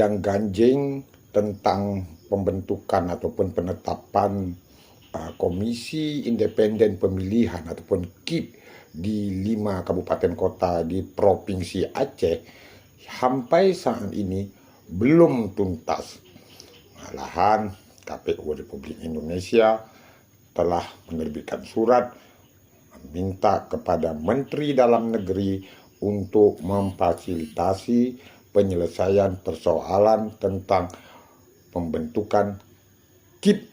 gonjang-ganjing tentang pembentukan ataupun penetapan Komisi Independen Pemilihan ataupun KIP di 5 kabupaten kota di Provinsi Aceh sampai saat ini belum tuntas. Malahan KPU Republik Indonesia telah menerbitkan surat meminta kepada Menteri Dalam Negeri untuk memfasilitasi penyelesaian persoalan tentang pembentukan KIP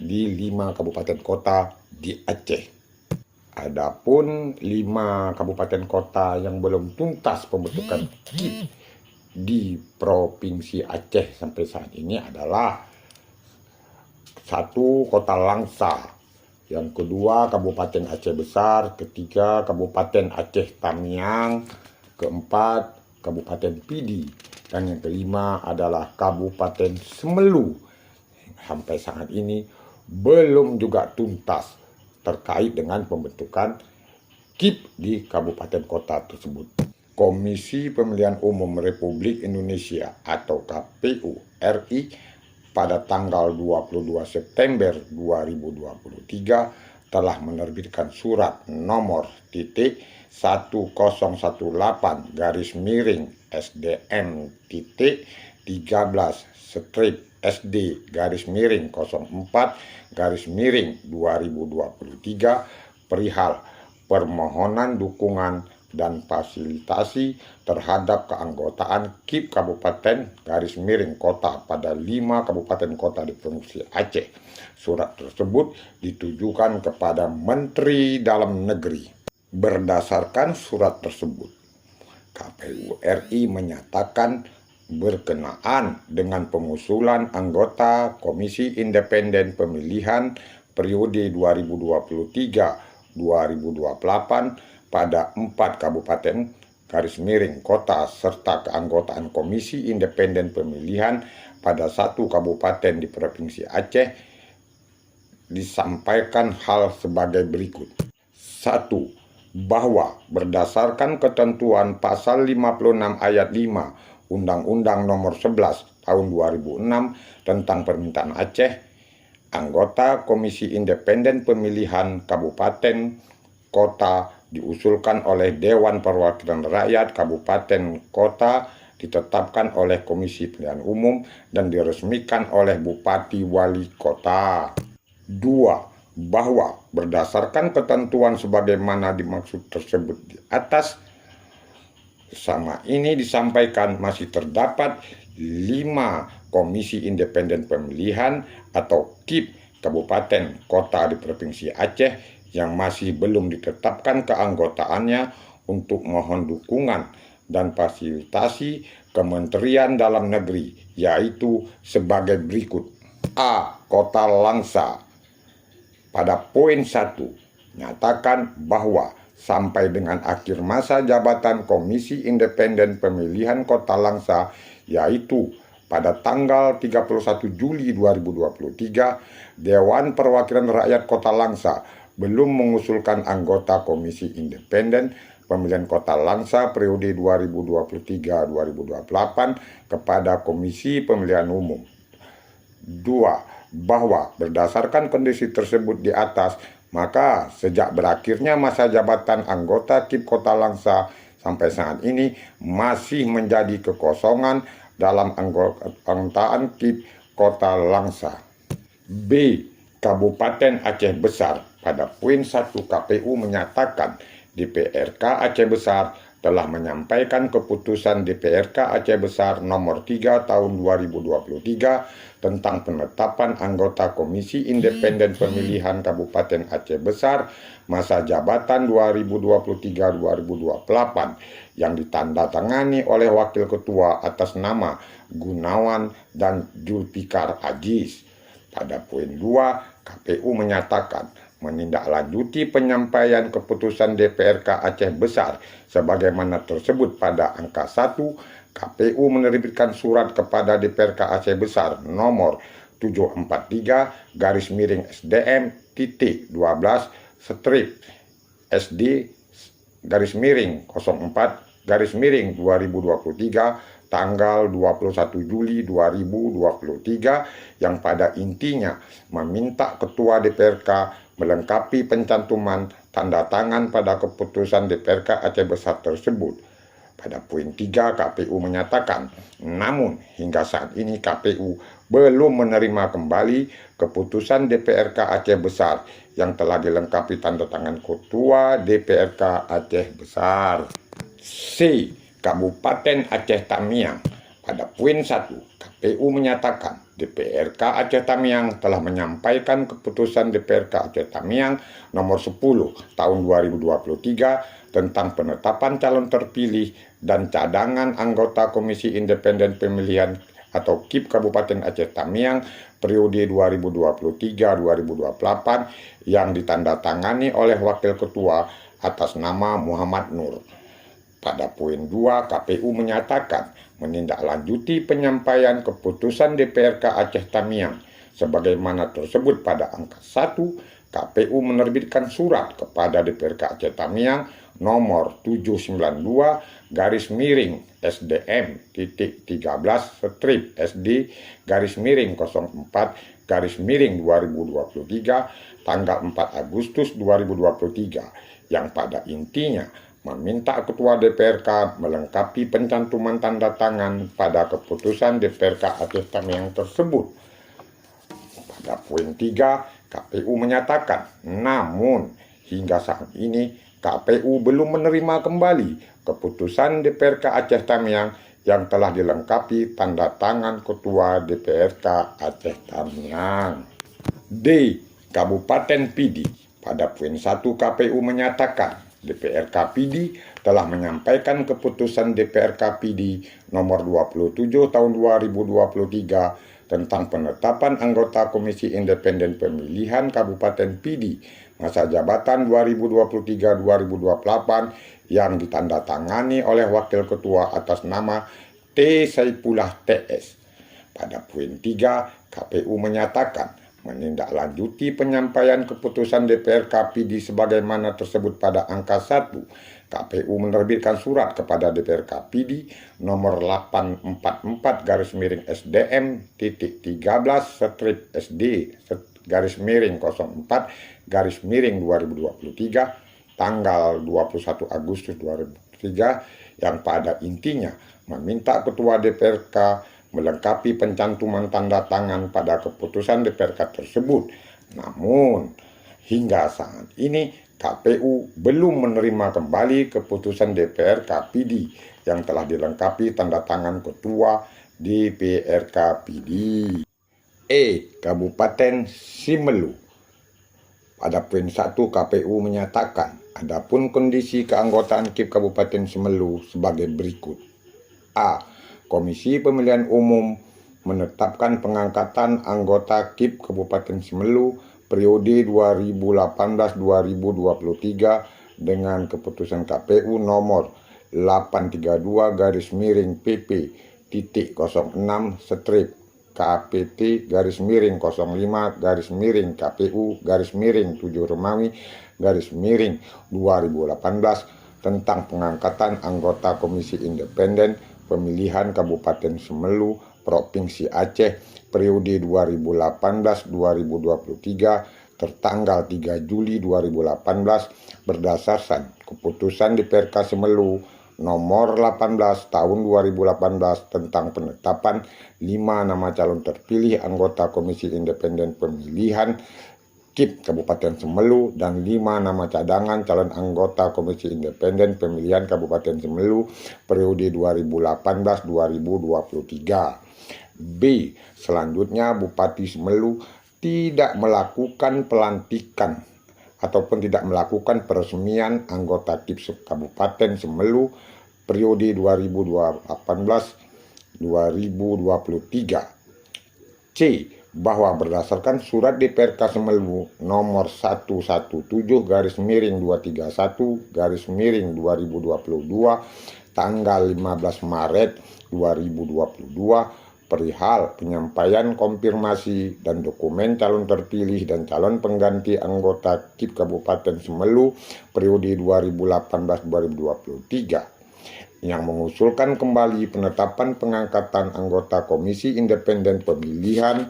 di 5 kabupaten kota di Aceh. Adapun 5 kabupaten kota yang belum tuntas pembentukan KIP di Provinsi Aceh sampai saat ini adalah 1. Kota Langsa, yang kedua Kabupaten Aceh Besar, ketiga Kabupaten Aceh Tamiang, keempat Kabupaten Pidi, dan yang kelima adalah Kabupaten Semelu. Sampai saat ini belum juga tuntas terkait dengan pembentukan KIP di kabupaten kota tersebut. Komisi Pemilihan Umum Republik Indonesia atau KPU RI pada tanggal 22 September 2023 telah menerbitkan surat nomor titik 1018 garis miring SDM titik 13 strip SD garis miring 04 garis miring 2023 perihal permohonan dukungan dan fasilitasi terhadap keanggotaan KIP Kabupaten garis miring Kota pada 5 kabupaten kota di Provinsi Aceh. Surat tersebut ditujukan kepada Menteri Dalam Negeri. Berdasarkan surat tersebut, KPU RI menyatakan berkenaan dengan pengusulan anggota Komisi Independen Pemilihan periode 2023-2028 pada 4 kabupaten garis miring kota serta keanggotaan Komisi Independen Pemilihan pada 1 kabupaten di Provinsi Aceh disampaikan hal sebagai berikut. 1. Bahwa berdasarkan ketentuan pasal 56 ayat 5 Undang-Undang Nomor 11 Tahun 2006 tentang Permintaan Aceh, anggota Komisi Independen Pemilihan Kabupaten Kota diusulkan oleh Dewan Perwakilan Rakyat Kabupaten Kota, ditetapkan oleh Komisi Pemilihan Umum dan diresmikan oleh Bupati Wali Kota. 2. Bahwa berdasarkan ketentuan sebagaimana dimaksud tersebut di atas, sama ini disampaikan masih terdapat 5 Komisi Independen Pemilihan atau KIP Kabupaten Kota di Provinsi Aceh yang masih belum ditetapkan keanggotaannya untuk mohon dukungan dan fasilitasi Kementerian Dalam Negeri, yaitu sebagai berikut. A. Kota Langsa. Pada poin 1, nyatakan bahwa sampai dengan akhir masa jabatan Komisi Independen Pemilihan Kota Langsa, yaitu pada tanggal 31 Juli 2023, Dewan Perwakilan Rakyat Kota Langsa belum mengusulkan anggota Komisi Independen Pemilihan Kota Langsa periode 2023-2028 kepada Komisi Pemilihan Umum. 2. Bahwa berdasarkan kondisi tersebut di atas, maka sejak berakhirnya masa jabatan anggota KIP Kota Langsa sampai saat ini masih menjadi kekosongan dalam anggotaan KIP Kota Langsa. B. Kabupaten Aceh Besar. Pada poin 1, KPU menyatakan DPRK Aceh Besar telah menyampaikan keputusan DPRK Aceh Besar nomor 3 tahun 2023 tentang penetapan anggota Komisi Independen Pemilihan Kabupaten Aceh Besar masa jabatan 2023-2028 yang ditandatangani oleh Wakil Ketua atas nama Gunawan dan Julfikar Aziz. Pada poin 2, KPU menyatakan menindaklanjuti penyampaian keputusan DPRK Aceh Besar sebagaimana tersebut pada angka 1, KPU menerbitkan surat kepada DPRK Aceh Besar nomor 743 garis miring SDM titik 12 strip SD garis miring 04 11/2023 tanggal 21 Juli 2023 yang pada intinya meminta Ketua DPRK melengkapi pencantuman tanda tangan pada keputusan DPRK Aceh Besar tersebut. Pada poin 3, KPU menyatakan, namun hingga saat ini KPU belum menerima kembali keputusan DPRK Aceh Besar yang telah dilengkapi tanda tangan Ketua DPRK Aceh Besar. C. Kabupaten Aceh Tamiang. Pada poin 1, KPU menyatakan DPRK Aceh Tamiang telah menyampaikan keputusan DPRK Aceh Tamiang nomor 10 tahun 2023 tentang penetapan calon terpilih dan cadangan anggota Komisi Independen Pemilihan atau KIP Kabupaten Aceh Tamiang periode 2023-2028 yang ditandatangani oleh Wakil Ketua atas nama Muhammad Nur. Pada poin 2, KPU menyatakan menindaklanjuti penyampaian keputusan DPRK Aceh Tamiang sebagaimana tersebut pada angka 1, KPU menerbitkan surat kepada DPRK Aceh Tamiang nomor 792-SDM-13/SD/04/2023 tanggal 4 Agustus 2023 yang pada intinya meminta Ketua DPRK melengkapi pencantuman tanda tangan pada keputusan DPRK Aceh Tamiang tersebut. Pada poin 3, KPU menyatakan, namun hingga saat ini KPU belum menerima kembali keputusan DPRK Aceh Tamiang yang telah dilengkapi tanda tangan Ketua DPRK Aceh Tamiang. D. Kabupaten Pidi. Pada poin 1, KPU menyatakan DPRK Pidi telah menyampaikan keputusan DPRK Pidi nomor 27 tahun 2023 tentang penetapan anggota Komisi Independen Pemilihan Kabupaten Pidi masa jabatan 2023-2028 yang ditandatangani oleh Wakil Ketua atas nama T. Saipullah TS. Pada poin 3, KPU menyatakan menindaklanjuti penyampaian keputusan DPRK Pidi sebagaimana tersebut pada angka 1. KPU menerbitkan surat kepada DPRK Pidi nomor 844-SD/SD/04/2023 tanggal 21 Agustus 2023 yang pada intinya meminta Ketua DPRK melengkapi pencantuman tanda tangan pada keputusan DPRK tersebut. Namun, hingga saat ini KPU belum menerima kembali keputusan DPRK Pidi yang telah dilengkapi tanda tangan Ketua DPRK Pidi. E. Kabupaten Simelu. Pada poin 1, KPU menyatakan adapun kondisi keanggotaan KIP Kabupaten Simelu sebagai berikut. A. Komisi Pemilihan Umum menetapkan pengangkatan anggota KIP Kabupaten Simelu periode 2018-2023 dengan keputusan KPU nomor 832-KPT-06/KPU-7 tentang pengangkatan anggota Komisi Independen Pemilihan Kabupaten Simelu Provinsi Aceh periode 2018-2023 tertanggal 3 Juli 2018 berdasarkan keputusan DPRK Simelu nomor 18 tahun 2018 tentang penetapan 5 nama calon terpilih anggota Komisi Independen Pemilihan KIP Kabupaten Simelu dan 5 nama cadangan calon anggota Komisi Independen Pemilihan Kabupaten Simelu periode 2018-2023. B. Selanjutnya Bupati Simelu tidak melakukan pelantikan ataupun tidak melakukan peresmian anggota KIP Kabupaten Simelu periode 2018-2023. C. Bahwa berdasarkan surat DPRK Simelu nomor 117-231-2022 tanggal 15 Maret 2022 perihal penyampaian konfirmasi dan dokumen calon terpilih dan calon pengganti anggota KIP Kabupaten Simelu periode 2018-2023. yang mengusulkan kembali penetapan pengangkatan anggota Komisi Independen Pemilihan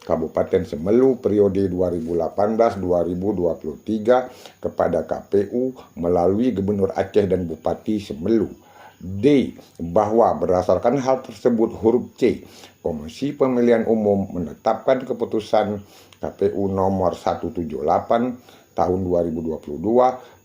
Kabupaten Semelu periode 2018-2023 kepada KPU melalui Gubernur Aceh dan Bupati Semelu. D. Bahwa berdasarkan hal tersebut huruf C, Komisi Pemilihan Umum menetapkan keputusan KPU nomor 178 tahun 2022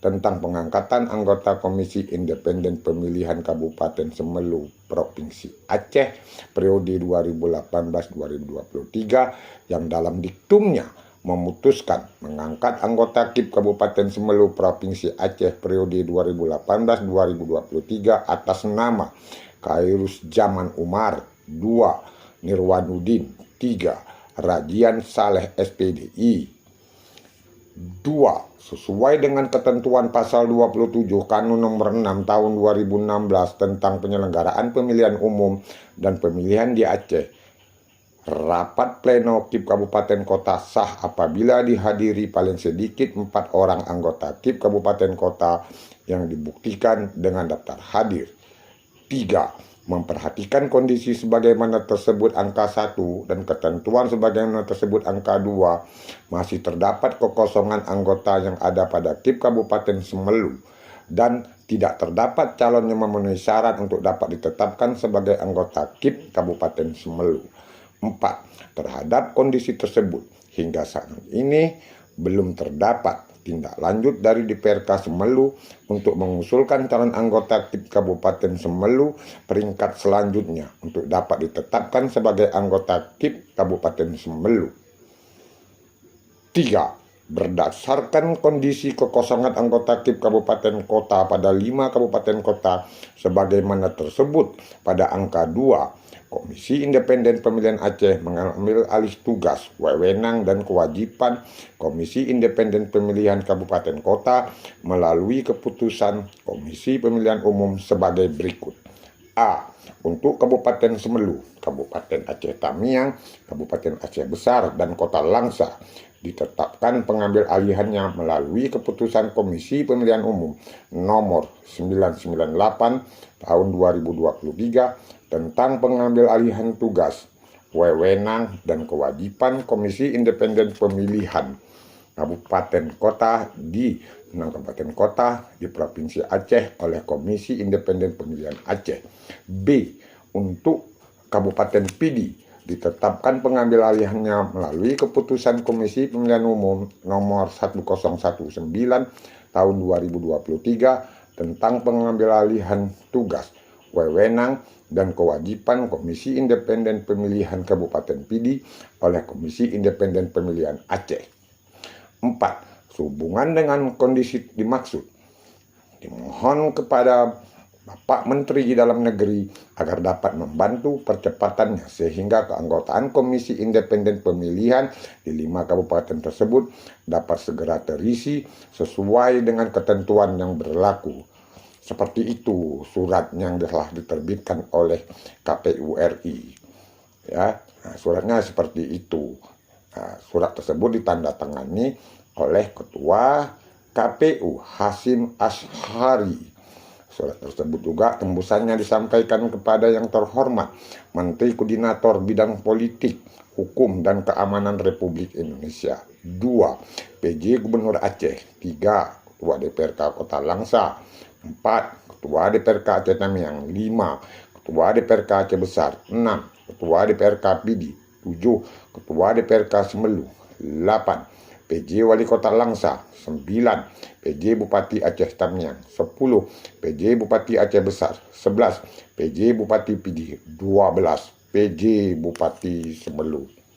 tentang pengangkatan anggota Komisi Independen Pemilihan Kabupaten Semelu Provinsi Aceh periode 2018-2023 yang dalam diktumnya memutuskan mengangkat anggota KIP Kabupaten Semelu Provinsi Aceh periode 2018-2023 atas nama Khairus Zaman Umar, 2. Nirwanuddin, 3. Radian Saleh SPDI. 2. Sesuai dengan ketentuan pasal 27 Kanun nomor 6 tahun 2016 tentang penyelenggaraan pemilihan umum dan pemilihan di Aceh, rapat pleno KIP Kabupaten Kota sah apabila dihadiri paling sedikit 4 orang anggota KIP Kabupaten Kota yang dibuktikan dengan daftar hadir. 3. Memperhatikan kondisi sebagaimana tersebut angka 1 dan ketentuan sebagaimana tersebut angka 2, masih terdapat kekosongan anggota yang ada pada KIP Kabupaten Semelu dan tidak terdapat calon yang memenuhi syarat untuk dapat ditetapkan sebagai anggota KIP Kabupaten Semelu. 4. Terhadap kondisi tersebut hingga saat ini belum terdapat tindak lanjut dari DPRK Semelu untuk mengusulkan calon anggota KIP Kabupaten Semelu peringkat selanjutnya untuk dapat ditetapkan sebagai anggota KIP Kabupaten Semelu. 3. Berdasarkan kondisi kekosongan anggota KIP Kabupaten Kota pada 5 kabupaten kota sebagaimana tersebut pada angka 2, Komisi Independen Pemilihan Aceh mengambil alih tugas, wewenang dan kewajiban Komisi Independen Pemilihan Kabupaten Kota melalui keputusan Komisi Pemilihan Umum sebagai berikut. A. Untuk Kabupaten Semelu, Kabupaten Aceh Tamiang, Kabupaten Aceh Besar, dan Kota Langsa ditetapkan pengambil alihannya melalui keputusan Komisi Pemilihan Umum nomor 998 tahun 2023 tentang pengambil alihan tugas, wewenang, dan kewajiban Komisi Independen Pemilihan Kabupaten Kota di 6 kabupaten kota di Provinsi Aceh oleh Komisi Independen Pemilihan Aceh. B. Untuk Kabupaten Pidi ditetapkan pengambil alihannya melalui keputusan Komisi Pemilihan Umum nomor 1019 tahun 2023 tentang pengambil alihan tugas, wewenang, dan kewajiban Komisi Independen Pemilihan Kabupaten Pidi oleh Komisi Independen Pemilihan Aceh. 4. Sehubungan dengan kondisi dimaksud, dimohon kepada Bapak Menteri Dalam Negeri agar dapat membantu percepatannya sehingga keanggotaan Komisi Independen Pemilihan di 5 kabupaten tersebut dapat segera terisi sesuai dengan ketentuan yang berlaku. Seperti itu surat yang telah diterbitkan oleh KPU RI. Ya, suratnya seperti itu. Surat tersebut ditandatangani oleh Ketua KPU Hasyim Asyhari. Surat tersebut juga tembusannya disampaikan kepada yang terhormat Menteri Koordinator Bidang Politik, Hukum, dan Keamanan Republik Indonesia. 2. PJ Gubernur Aceh. 3. Ketua DPRK Kota Langsa. 4. Ketua DPRK Aceh Tamiang. 5. Ketua DPRK Aceh Besar. 6. Ketua DPRK Pidi. 7. Ketua DPRK Semelu. 8. PJ Wali Kota Langsa. 9. PJ Bupati Aceh Tamiang. 10. PJ Bupati Aceh Besar. 11. PJ Bupati Pidi. 12. PJ Bupati Semelu.